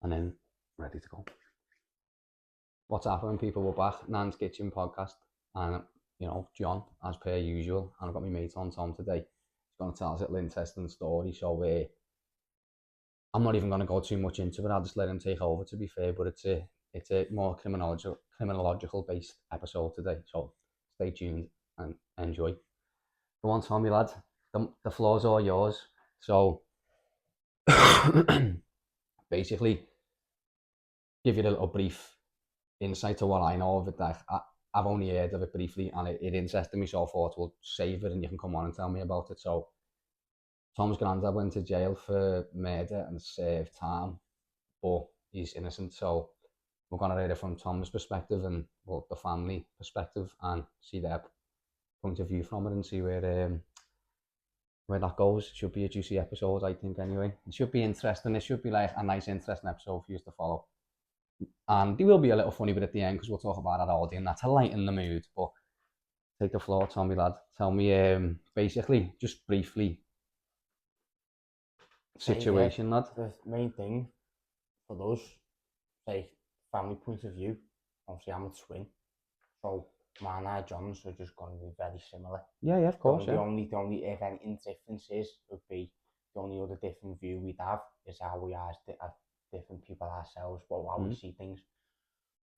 and then ready to go. What's happening, people? We're back. Nan's Kitchen podcast, and John, as per usual, and I've got my mate on Tom today. He's going to tell us a little interesting story. So I'm not even going to go too much into it. I'll just let him take over. To be fair, but it's a more criminological based episode today. So stay tuned and enjoy. Go on, Tommy lad. The floor's all yours. So basically, give you a little brief insight to what I know of it. That I've only heard of it briefly, and it interested me, so I thought we'll save it and you can come on and tell me about it. So Tom's granddad went to jail for murder and served time, but he's innocent. So we're going to read it from Tom's perspective and the family perspective, and see their point of view from it, and see where that goes. It should be a juicy episode, I think, anyway. It should be interesting. It should be like a nice, interesting episode for you to follow. And there will be a little funny bit at the end, because we'll talk about that all day, and that's to lighten the mood. But take the floor, Tommy lad. Tell me, basically, just briefly, situation, lad. The main thing for us, like family point of view, obviously I'm a twin, so my and I Johns are just going to be very similar. Yeah, of course. The only if any differences would be, the only other different view we'd have is how we are as different people ourselves, but how we see things.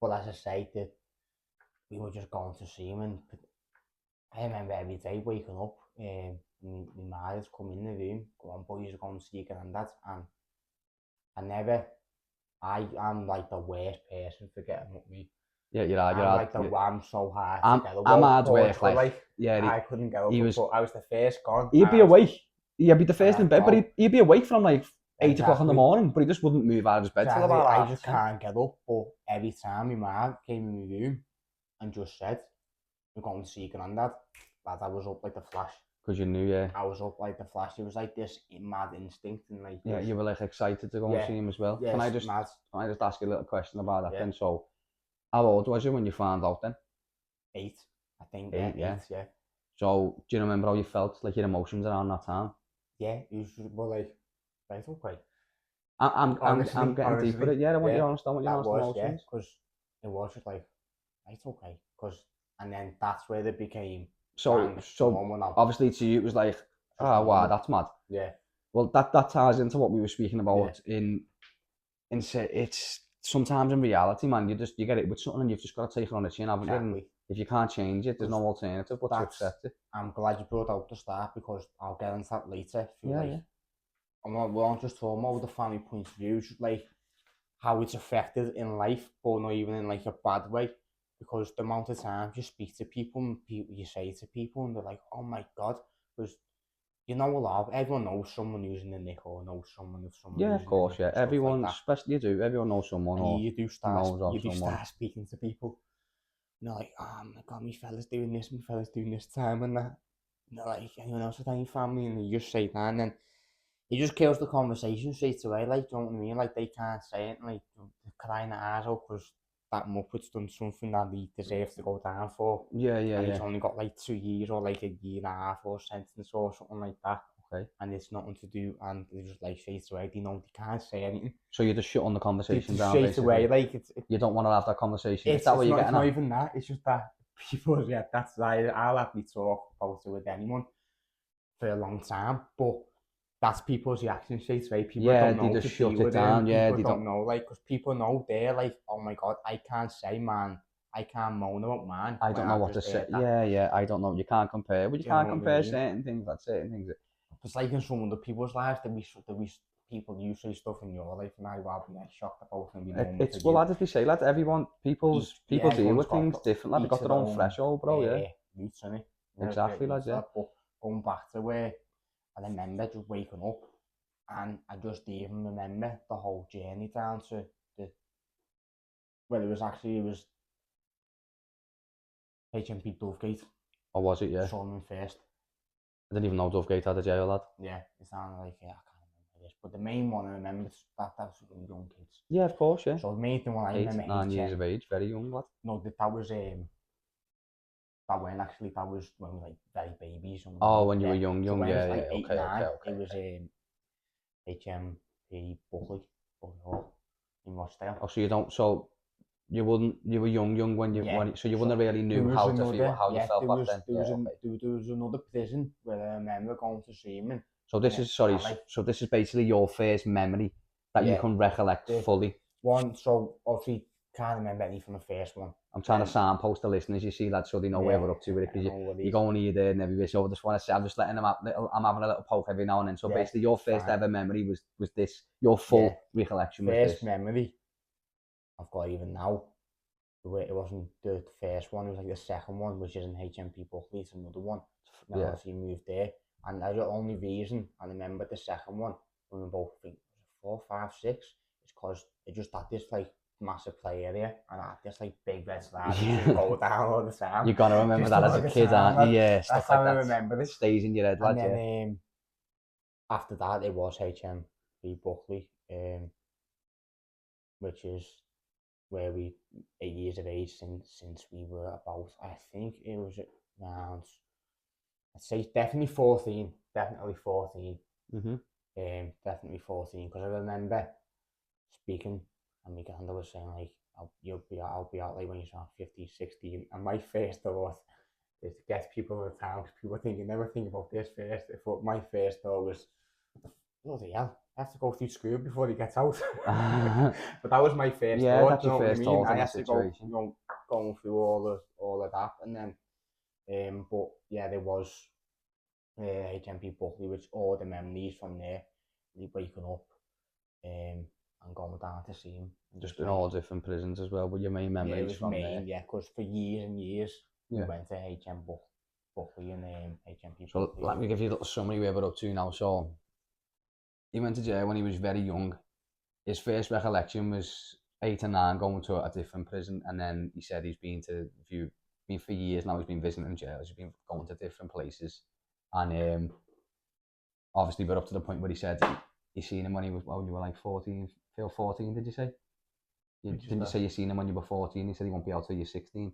But as I say, that we were just going to see him, and I remember every day waking up, my mother's come in the room, go on boys, you're going to see your granddad, and I'm like the worst person for getting up me. Yeah, you're hard. I'm so hard to get up. I'm hard work, I couldn't get up, but I was the first gone. He'd be awake. He'd be the first in bed, but he'd be awake from like 8 o'clock in the morning, but he just wouldn't move out of his bed till about I just can't get up. But every time my mum came in my room and just said, "We're going to see your granddad," lad, I was up like the flash. Because you knew, yeah. I was up like the flash. It was like this mad instinct, and like you were like excited to go and see him as well. Yeah, can I just ask you a little question about that then? So, how old was you when you found out then? 8, I think. 8, yeah. So, do you remember how you felt, like your emotions around that time? Yeah, it was like, right, okay. I'm getting deep with it. Yeah, I want you to understand what your emotions. Yeah, because it was just like, right, okay. And then that's where it became. So obviously to you it was like, wow, that's mad. Yeah. Well, that ties into what we were speaking about in it's sometimes in reality, man, you get it with something and you've just got to take it on the chin, haven't you? And if you can't change it, there's no alternative but to accept it. I'm glad you brought out the start, because I'll get into that later. We aren't just talking about the family point of view, just like how it's affected in life, but not even in like a bad way. Because the amount of times you speak to people and you say to people and they're like, oh my God, because everyone knows someone who's in the nick, or knows someone who's someone. Yeah, of course, yeah. Everyone, especially everyone knows someone. And you do start speaking to people. And they're like, oh my God, my fella's doing this time, and that. And they're like, anyone else with any family? And you just say that, and then it just kills the conversation straight away. Like, you know what I mean? Like, they can't say it, and like, they're crying their eyes out because that Muppet's done something that he deserves to go down for. And he's only got like 2 years or like a year and a half or sentence or something like that. Okay. And it's nothing to do, and they just like straight away, they know they can't say anything. So you just shut on the conversation down, straight away, like you don't want to have that conversation. It's that way you're getting not even that, it's just that people, that's why I'll happily talk about it with anyone for a long time, but that's people's reaction straight away. People don't know, they just shut it down. People don't know, like, because people know they're like, oh my God, I can't say, man, I can't moan about man. I don't know what to say. I don't know. You can't compare. But you can't compare certain things. That's certain things. It's like in some other people's lives, there be people you say stuff in your life, and I'll be like shocked about it. It's well, as they say, lads, people deal with things differently. They've got their own threshold, bro. Roots, innit? Exactly, lads. Yeah. But going back to where I remember just waking up, and I just even remember the whole journey down to it was HMP Dovegate. Or was it, yeah? Saw him first. I didn't even know Dovegate had a jail, lad. Yeah, it sounded like, I can't remember this. But the main one I remember, that was young kids. Yeah, of course, yeah. So the main thing when I remember 9 years of age, very young, lad. No, that was that was when we were like very babies. When you were young, so yeah, like yeah, 8, okay. 9, it was HMP Buckley Hall Rochdale. Oh, so you don't, so you were young when you, Yeah, so you wouldn't have really knew how to feel, how you felt back then. Yeah, okay. There was another prison where I remember going to see him. So this is, sorry, so this is basically your first memory that you can recollect fully. So obviously can't remember any from the first one. I'm trying to signpost the listeners, you see, lads, so they know where we're up to with it, because you're going here, there, and everywhere. So I just want to say, I'm just letting them have I'm having a little poke every now and then. So basically, your first ever memory was this. Your full recollection was this. First memory I've got even now. It wasn't the first one. It was like the second one, which is in HMP Buckley. It's another one. Now obviously moved there, and the only reason I remember the second one when we both, I think, 4, 5, 6, is because it just had this like massive play area, and I had this like big red slide that go down all the time. You gotta remember that as a kid, aren't you? Yeah, stuff like that. I remember it. Stays in your head, lad. And then after that, it was HMP Buckley, which is where we 8 years of age since we were about, I think it was around, I'd say definitely 14, definitely 14. Definitely 14, because I remember speaking, and my granddad was saying like, I'll be out like when you're around 15, 16, and my first thought is to get people in the town, because people think, you never think about this first. I thought my first thought was, bloody hell, I have to go through school before he gets out. But that was my first thought. That's your first thought. I had to go going through all of that, and then but yeah, there was HMP Buckley, which all the memories from there, really waking up and going down to see him. Just in all different prisons as well, but your main memories from there. Yeah, because for years and years we went to HM Buckley and HMP So Buckley. let me give you a little summary where we're up to now. So he went to jail when he was very young. His first recollection was 8 or 9, going to a different prison, and then he said he's been for years now. He's been visiting jails. He's been going to different places, and obviously we're up to the point where he said he seen him when you were like 14. 14, did you say? Didn't you say you seen him when you were 14? He said he won't be out till you're 16.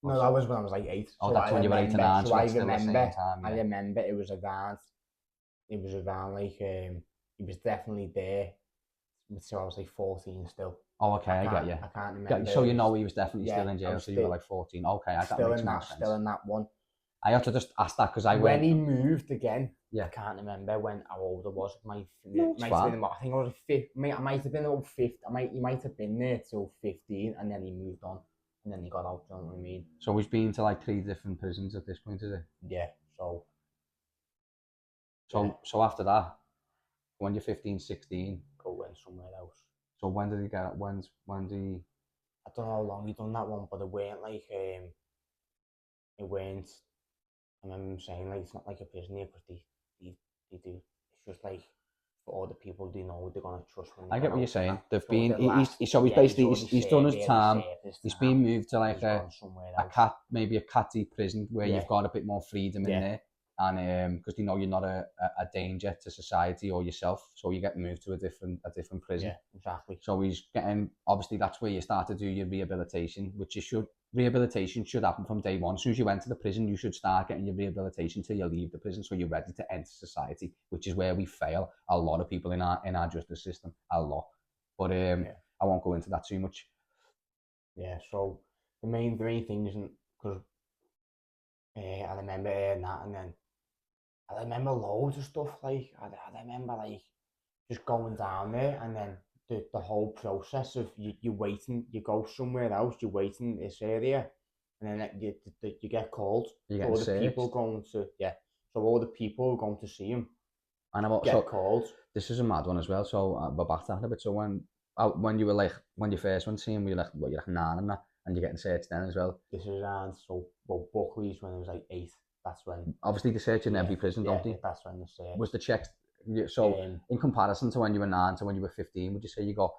No, that was when I was like 8. Oh, so that's when you were 8 and 9. So I remember it was around like he was definitely there. So I was like 14 still. Oh, okay, I get you. I can't remember. So you know he was definitely still in jail, so you were like 14. Okay, I got makes more sense. Still in that one. I have to just ask that because when he moved again, I can't remember how old I was. I think I was 15. I might have been about 50. He might have been there till 15, and then he moved on, and then he got out. Do you know what I mean? So he's been to like 3 different prisons at this point, is it? Yeah. So after that, when you're 15, 16, go in somewhere else. So when did he get? When's he? I don't know how long he done that one, but it weren't like it weren't. I remember him saying like it's not like a prison here, because they do. It's just like for all the people they know they're gonna trust when they I get what you're saying. They've been. He's done his time. He's been moved to like a catty prison where you've got a bit more freedom in there, and because you know you're not a danger to society or yourself, so you get moved to a different prison. Yeah, exactly. So he's getting, obviously that's where you start to do your rehabilitation, rehabilitation should happen from day one. As soon as you enter the prison, you should start getting your rehabilitation till you leave the prison, so you're ready to enter society, which is where we fail a lot of people in our justice system, a lot. But I won't go into that too much. Yeah, so the main 3 things, because I remember that, and then I remember loads of stuff, like I remember like just going down there, and then the whole process of you waiting, you go somewhere else, you wait in this area, and then you get called. You get searched. People going to so all the people going to see him get called. This is a mad one as well. So we're back to that a bit. So when you were like, when you first went to see him, you're like 9 and that, and you're getting searched then as well. This is around Buckley's when I was like 8. That's when obviously they search in every prison, don't they? That's when they search. Was the checks? So in comparison to when you were 9 to when you were 15, would you say you got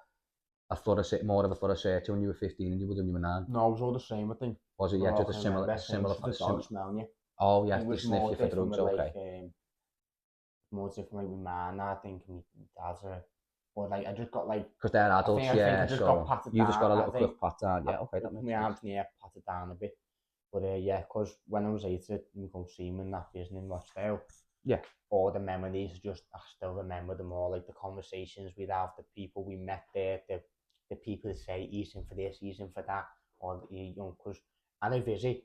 more of a thorough search when you were 15 than you would when you were 9? No, it was all the same, I think. Was it? Yeah, just a similar. The dog smelling you. Oh yeah, they sniff you for drugs. Okay. More different like with mine, I think, and dad's but like I just got like, because they're adults, I got you just got a little quick pat down. Yeah, okay, that makes sense. Patted down a bit. But because when I was 8, we go see him in that prison in Rochdale. Yeah. All the memories, I still remember them all, like the conversations we'd have, the people we met there, the people say he's in for this, he's in for that, or you know, because at a visit.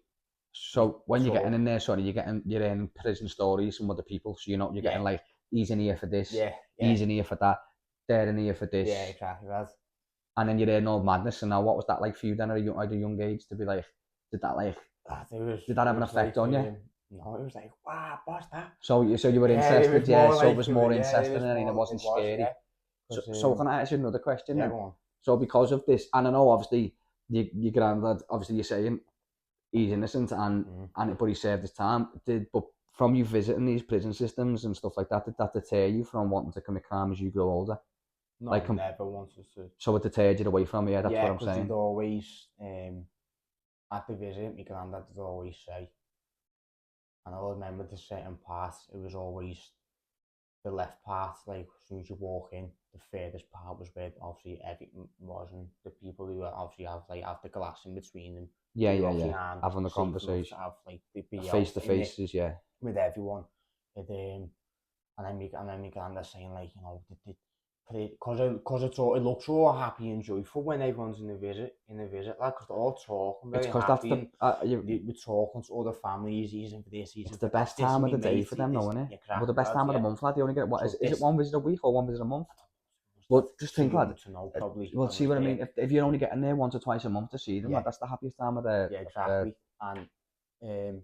So when you're getting in there, sorry, you're in prison stories from other people. So you're getting like, he's in here for this, he's in here for that, they're in here for this. Yeah, exactly that. And then you're hearing all madness. And now, what was that like for you then at a young age to be like, did that have an effect on you? No, it was like, wow, what's that? So you were interested, So it was more interesting and it wasn't scary. So can I ask you another question then? Go on. So because of this, and I know obviously your granddad, obviously you're saying he's innocent but he served his time. But from you visiting these prison systems and stuff like that, did that deter you from wanting to commit crime as you grow older? No, like, never wanted to. So it deterred you away from it, that's what I'm saying. Yeah, because always, at the visit, my granddad would always say, and I remember the certain part, it was always the left part, like as soon as you walk in, the furthest part was where obviously everything was, and the people who obviously have the glass in between them. Having the conversation. Have like the face to faces, with everyone. And then my granddad saying like, you know, because it looks all happy and joyful when everyone's in a visit, like, because they're all talking very happy. We're talking to other families, he's in for this, it's the best time of the day for them, though, isn't it? Well, the best time of the month, lad. You only get is it one visit a week or one visit a month? Well, just think, lad. Well, see what I mean. If you're only getting there once or twice a month to see them, lad, that's the happiest time of the. Yeah, exactly. And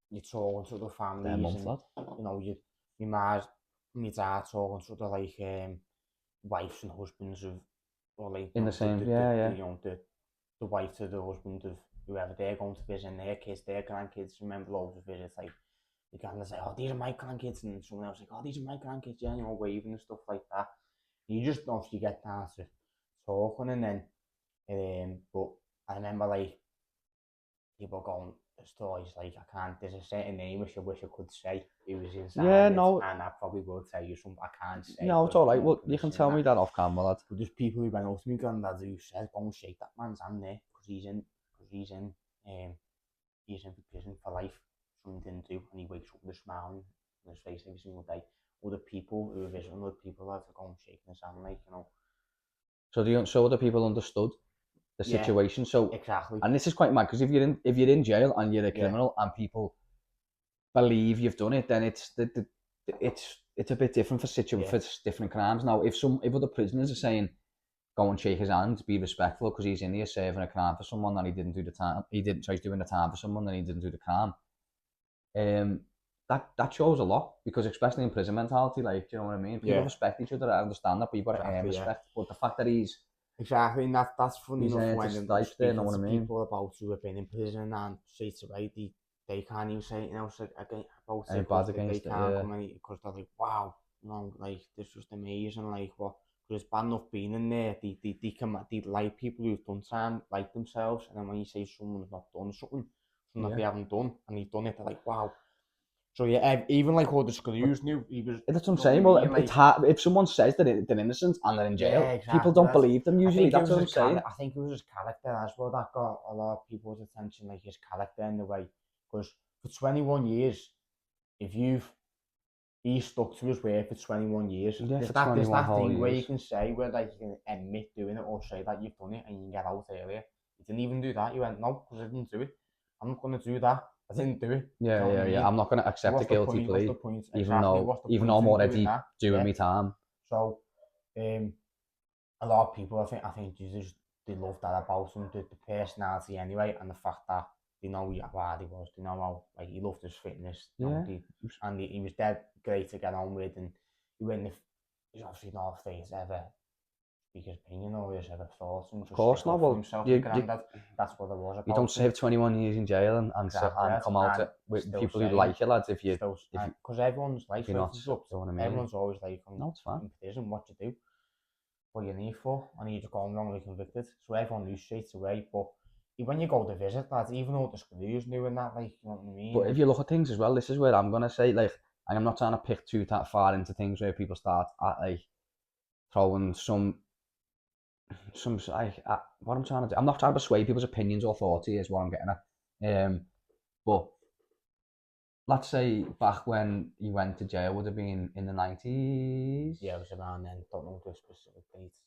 you're talking to other families, month, lad. You know, my dad talking to other like wives and husbands of, or like in the same, you know, the wife to the husband of whoever they're going to visit, and their kids, their grandkids. Remember loads of visits, like you can say, oh, these are my grandkids, and someone else like, oh, these are my grandkids, you know, waving and stuff like that. You just obviously get down to talking, and then but I remember like people going stories like, I can't, there's a certain name which I wish I could say it was inside and I probably will tell you something I can't say. No, it's alright. Well, you can tell me that off camera, lad. But there's people who went up to me granddad who said, go and shake that man's hand there, because he's in for prison for life, something he didn't do, and he wakes up with a smile on his face every single day. Other people who are visiting other people had to go and shake his hand, like, you know. So other people understood the situation. So exactly. And this is quite mad, because if you're in jail and you're a criminal and people believe you've done it, then it's a bit different for different crimes. Now, if other prisoners are saying, go and shake his hand, be respectful because he's in here serving a crime for someone and he didn't do the time. He's doing the time for someone and he didn't do the crime. That shows a lot, because especially in prison mentality, like, you know what I mean? People respect each other, I understand that, but you've got to earn respect. But the fact that he's... Exactly, and that's funny enough when speaking know what I mean? People about who have been in prison and straight away they can't even say anything else about it, bad against they can't come in, because they're like, wow, you know, like, this is just amazing, like, what, because it's bad enough being in there, they like people who've done time, like themselves, and then when you say someone's not done something that they haven't done, and he's done it, they're like, wow. So even like all the screws knew he was. That's what I'm saying. Well, it's hard if someone says that they're innocent and they're in jail. People don't believe them usually. That's what I'm saying. I think it was his character as well that got a lot of people's attention, like his character in the way. Because for 21 years, he stuck to his word for 21 years. There's that thing where you can say, where like you can admit doing it or say that you've done it and you can get out earlier. He didn't even do that. He went, no, because I didn't do it. I'm not going to do that. I didn't do it. Yeah. I'm not going to accept a guilty plea, even though I'm already doing my time. So, a lot of people, I think they love that about him, the personality anyway, and the fact that they know how hard he was, they know how, like, he loved his fitness, and he was dead great to get on with, and he's obviously not afraid to ever speak his opinion or his ever thoughts, and of course not. Well, that's what it was about. You don't serve 21 years in jail and come out with people who like you, lads. Because everyone's life is up. Everyone's always like, no, it's fine. In prison, what you do, what you need for, and you're just going wrongly convicted. So everyone knew straight away. But when you go to visit, lads, even though the screws knew and that, like, you know what I mean. But if you look at things as well, this is where I'm gonna say, like, and I'm not trying to pick too far into things where people start at, like, throwing some what I'm trying to do. I'm not trying to persuade people's opinions or thoughts here, is what I'm getting at. But let's say back when you went to jail would have been in the 90s. Yeah, it was around then. Don't know the specific dates.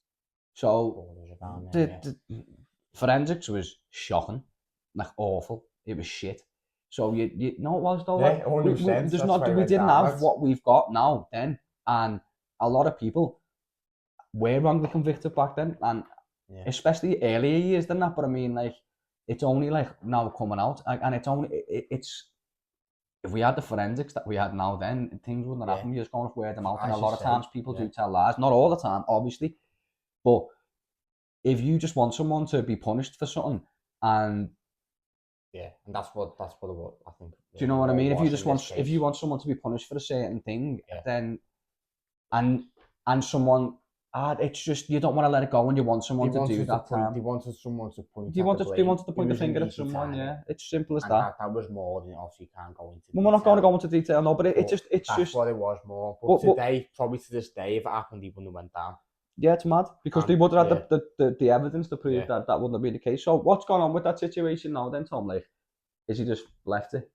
So borders around the, there, the forensics was shocking, like awful. It was shit. So you know what it was though. yeah. Like, Yeah, 100%. there's That's not why I we went didn't down, have lads. what we've got now then, and a lot of people were wrongly convicted back then, and Yeah. especially earlier years than that. But I mean, like, it's only like now coming out, and it's only it's. If we had the forensics that we had now, then things wouldn't Yeah. happen. You're just going to wear them out, and a As you lot of say, times people yeah. do tell lies. Not all the time, obviously, but if you just want someone to be punished for something, and Yeah, and that's what it was, I think. do you know what I mean? If you was just in want, this if you case. want someone to be punished for a certain thing, Yeah. then and someone, it's just you don't want to let it go, and you want someone to do that time. They wanted someone to point They at the wanted blame. to It point the was an finger at easy someone. target. Yeah, it's simple as And that. that was more than, obviously you can't go into Well, we're not going to detail. go into detail, no, but it's That's just what it was more. But today, probably to this day, if it happened, he wouldn't have went down. yeah, it's mad because they would have had yeah. the evidence to prove Yeah. that wouldn't have been the case. So what's going on with that situation now then, Tom? Like, is he just left it?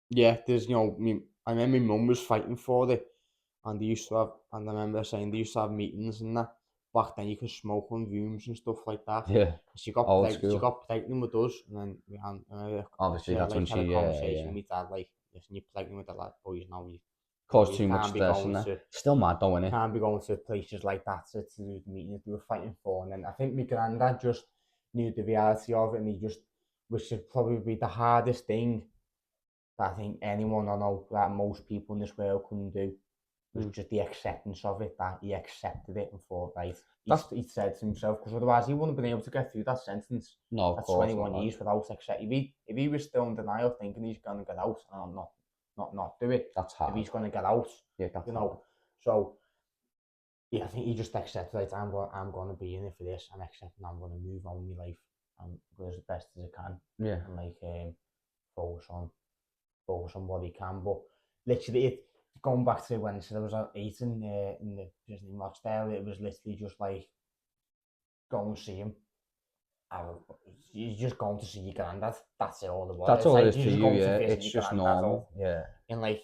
Yeah, there's, I remember my mum was fighting for it, and I remember saying they used to have meetings and that. Back then you could smoke on rooms and stuff like that. Yeah, She got old school. She got pregnant with us, and then Obviously, that's when had a she conversation with dad, like, listen, you're pregnant with the lad boys now, you caused you too much can't be stress going and to that. Still mad though, innit? can't be going to places like that to do the meetings they were fighting for. And then I think my granddad just knew the reality of it, and he just, which should probably be the hardest thing that I think anyone, I know that most people in this world couldn't do, was just the acceptance of it, that he accepted it and thought, right, he said to himself, because otherwise he wouldn't have been able to get through that sentence. No, of That's course 21 not. years without accepting. If he was still in denial, thinking he's going to get out, and not do it, That's hard. if he's going to get out, Yeah, that's hard. So yeah, I think he just accepted, like, I'm going to be in it for this, and accepting I'm going to move on with my life and go as best as I can. Yeah. And like focus on what he can. But literally, going back to when I was 8 in the prison in Rochdale, it was literally just like, go and see him. You're just going to see your granddad. That's it, all it was. That's all it is you're for just you, going to yeah. visit It's your just granddad, normal. Yeah. And like,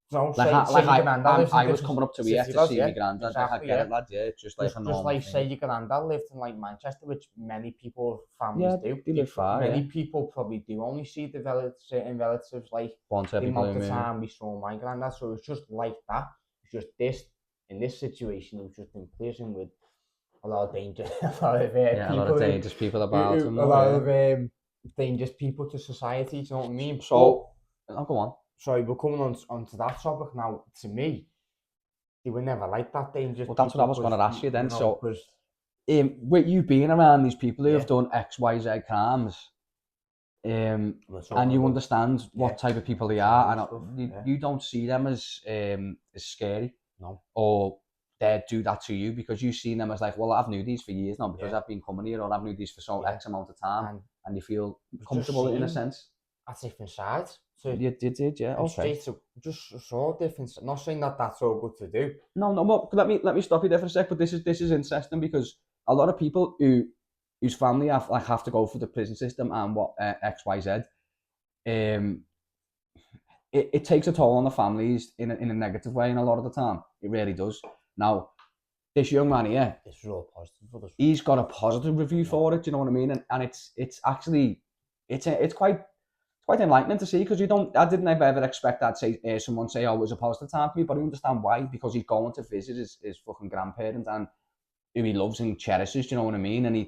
so I was coming up to here to see my granddad. Exactly, I get it, lad. Yeah, it's just like a normal just like thing. say your granddad lived in like Manchester, which many people, families do. They live far. Many people probably do only see the certain relatives like once the every amount blue of moon. time we saw my granddad. So it's just like that. It's just this, in this situation, it was just in prison with a lot of danger, a lot of a lot of dangerous people about him. a lot of dangerous people to society. Do you know what I mean? So, I'll go on. Sorry, we're coming onto that topic now. To me, they were never like that dangerous. Well, that's what I was going to ask you then. So, because with you being around these people who have done X, Y, Z crimes, and you understand what type of people they are, and you don't see them as scary, no, or they'd do that to you, because you've seen them as like, well, I've knew these for years now because I've been coming here, or I've knew these for so X amount of time, and you feel comfortable in a sense. A different side. So you did, yeah, okay. Just so different. Not saying that that's all good to do. No, well, let me stop you there for a sec. But this is interesting, because a lot of people whose family have to go through the prison system and what X, Y, Z, it takes a toll on the families in a negative way, and a lot of the time it really does. Now, this young man here, this is all positive for this. He's got a positive review for it. Do you know what I mean? And it's actually it's quite enlightening to see, because I didn't ever expect that someone say, oh, it was a positive time for me, but I understand why, because he's going to visit his fucking grandparents and who he loves and cherishes. Do you know what I mean? And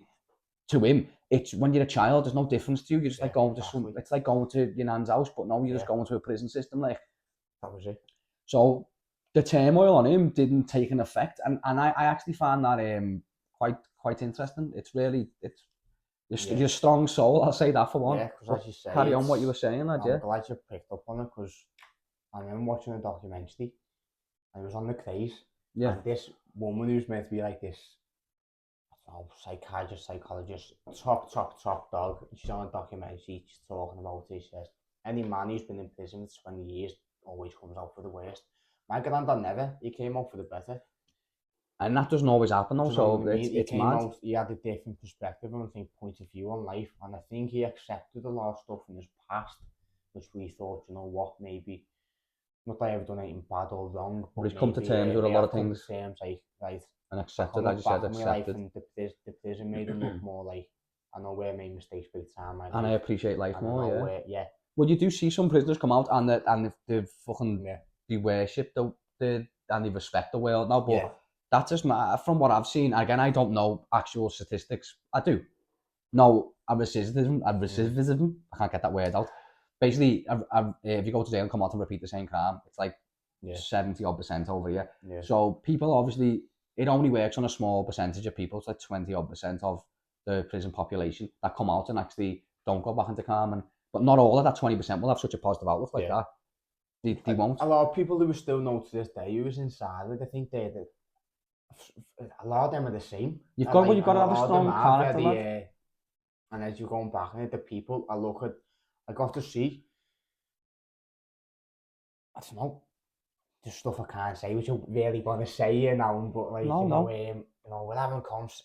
to him, it's, when you're a child, there's no difference to you. You're just like going to it's like going to your nan's house, but no, you're just going to a prison system. Like, that was it. So the turmoil on him didn't take an effect, and I actually found that quite interesting. It's really your strong soul, I'll say that for one. Yeah, because as you say, carry on what you were saying, lad. I'm glad you picked up on it, because I remember watching a documentary, and it was on the craze. Yeah. And this woman who's meant to be like this, psychologist, top dog. She's on a documentary. She's talking about it. She says, any man who's been in prison for 20 years always comes out for the worst. My granddad never. He came out for the better. And that doesn't always happen, though. So it's mad. He had a different perspective and point of view on life, and I think he accepted a lot of stuff in his past, which we thought, you know what, maybe not that I ever done anything bad or wrong, but he's come to terms with a lot of things. Like, right, And I accepted, can I look just back said on my life accepted. and the prison made it look more like I know where I made mistakes big time. And I appreciate life and I more, know yeah. where, Well, you do see some prisoners come out and they fucking yeah, they worship the and they respect the world now. But yeah, that's just from what I've seen. Again, I don't know actual statistics. I do know a recidivism. I can't get that word out. Basically, if you go to jail and come out and repeat the same crime, it's like yeah, 70% over here. yeah, So people obviously, it only works on a small percentage of people. It's like 20% of the prison population that come out and actually don't go back into crime. But not all of that 20% will have such a positive outlook like yeah. that. They won't. A lot of people who are still know to this day who was inside, like I think a lot of them are the same. You've And got like, you've got and to a have a lot of them strong are character, lad. very, and as you're going back at the people, I got to see, I don't know, the stuff I can't say, which I really want to say here now, but like, No. we're having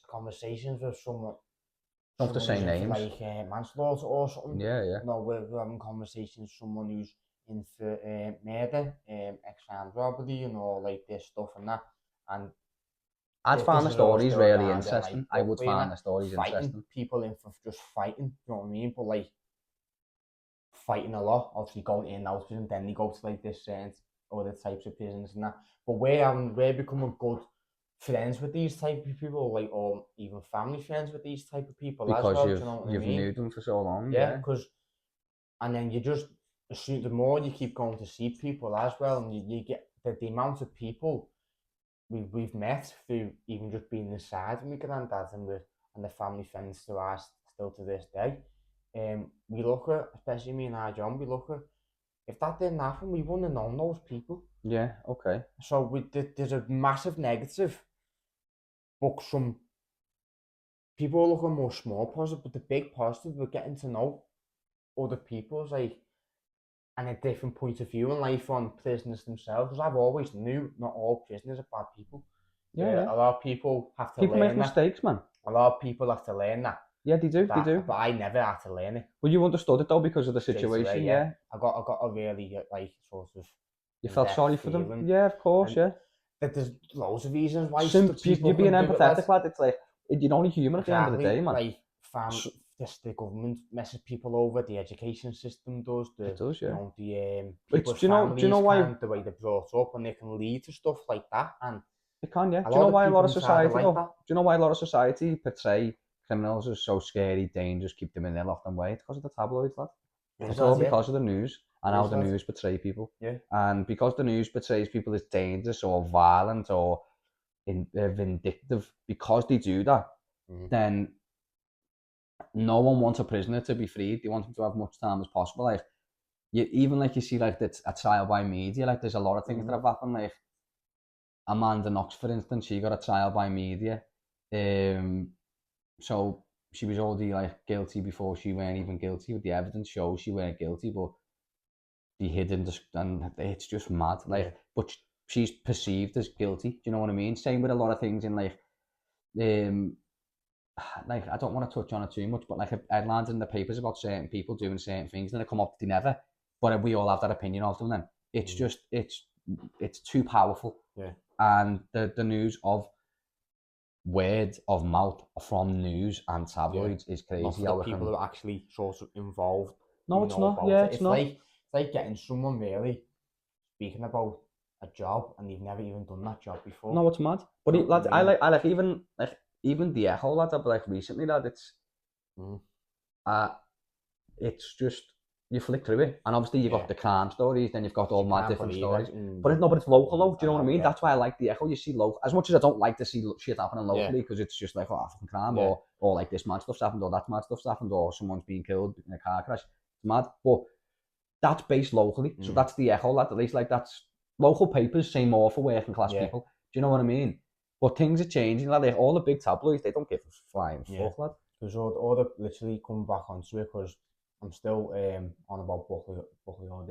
conversations with someone, Don't have to say who's in for names. like manslaughter or something. Yeah. We're having conversations with someone who's in for murder, ex-armed robbery, like this stuff and that. And I'd this find the is all stories still really around in like interesting. I would Buckley and find that, the stories fighting interesting. people in for just fighting, you know what I mean? But like fighting a lot, obviously going in and out of prison, then they go to like this other types of prisons and that. But we're becoming good friends with these type of people, like, or even family friends with these type of people as Because well. Do you know what I you've mean? knew them for so long, Yeah, yeah. because and then you just assume the more you keep going to see people as well, and you get the amount of people we've met through even just being inside with my granddad and the family friends to us still to this day. We look at, especially me and our John, we look at if that didn't happen, we wouldn't have known those people. Yeah, okay. So there's a massive negative, but some people are looking more small positive, but the big positive, we're getting to know other people's like and a different point of view in life on prisoners themselves. Because I've always knew not all prisoners are bad people. Yeah. A lot of people have to People make learn that. mistakes, man. A lot of people have to learn that. Yeah, they do. But I never had to learn it. Well, you understood it though because of the Straight situation, away, yeah. I got a really like sort of You felt sorry for them? feeling. Yeah, of course, yeah. That there's loads of reasons why You're being can do it, empathetic, lad. It's like, you're only human at the end of the day, man. Like, the government messes people over, the education system does, it does, yeah. People's do you know why the way they're brought up, and they can lead to stuff like that. And it can, yeah. do you know why a lot of people society, like though? that? Do you know why a lot of society portray criminals as so scary, dangerous, keep them in their locked away? It's because of the tabloids, lad. It's all because of the news and how the news portray people. Yeah. And because the news portrays people as dangerous or violent or vindictive, because they do that, then no one wants a prisoner to be freed. They want them to have much time as possible. Like, even like you see like a trial by media, like there's a lot of things that have happened. Like Amanda Knox, for instance, she got a trial by media. So she was already like guilty before she weren't even guilty. The evidence shows she weren't guilty, but they hid and it's just mad. Like, but she's perceived as guilty. Do you know what I mean? Same with a lot of things in like I don't want to touch on it too much, but like headlines in the papers about certain people doing certain things, and they come up, they never. But we all have that opinion of them. Then it's just it's too powerful. Yeah. And the news of word of mouth from news and tabloids is crazy. Not the people who are actually sort of involved. No, it's not. Yeah, it's not. It's like getting someone really speaking about a job and you've never even done that job before. No, it's mad. But lads, I like even the Echo, lads, I've like recently, lad, it's just, you flick through it, and obviously you've got the crime stories, then you've got all mad different stories. But it's local though, do you know what I mean? That's why I like the Echo. You see local, as much as I don't like to see shit happening locally, because it's just like, oh, fucking crime, or like this mad stuff's happened, or that mad stuff's happened, or someone's being killed in a car crash. It's mad. But that's based locally, so that's the Echo, lad. At least like that's local papers say more for working class people. Do you know what I mean? But things are changing, lad. All the big tabloids, they don't give a flying fuck, lad. Because all the literally come back onto it, because I'm still on about Buckley all day.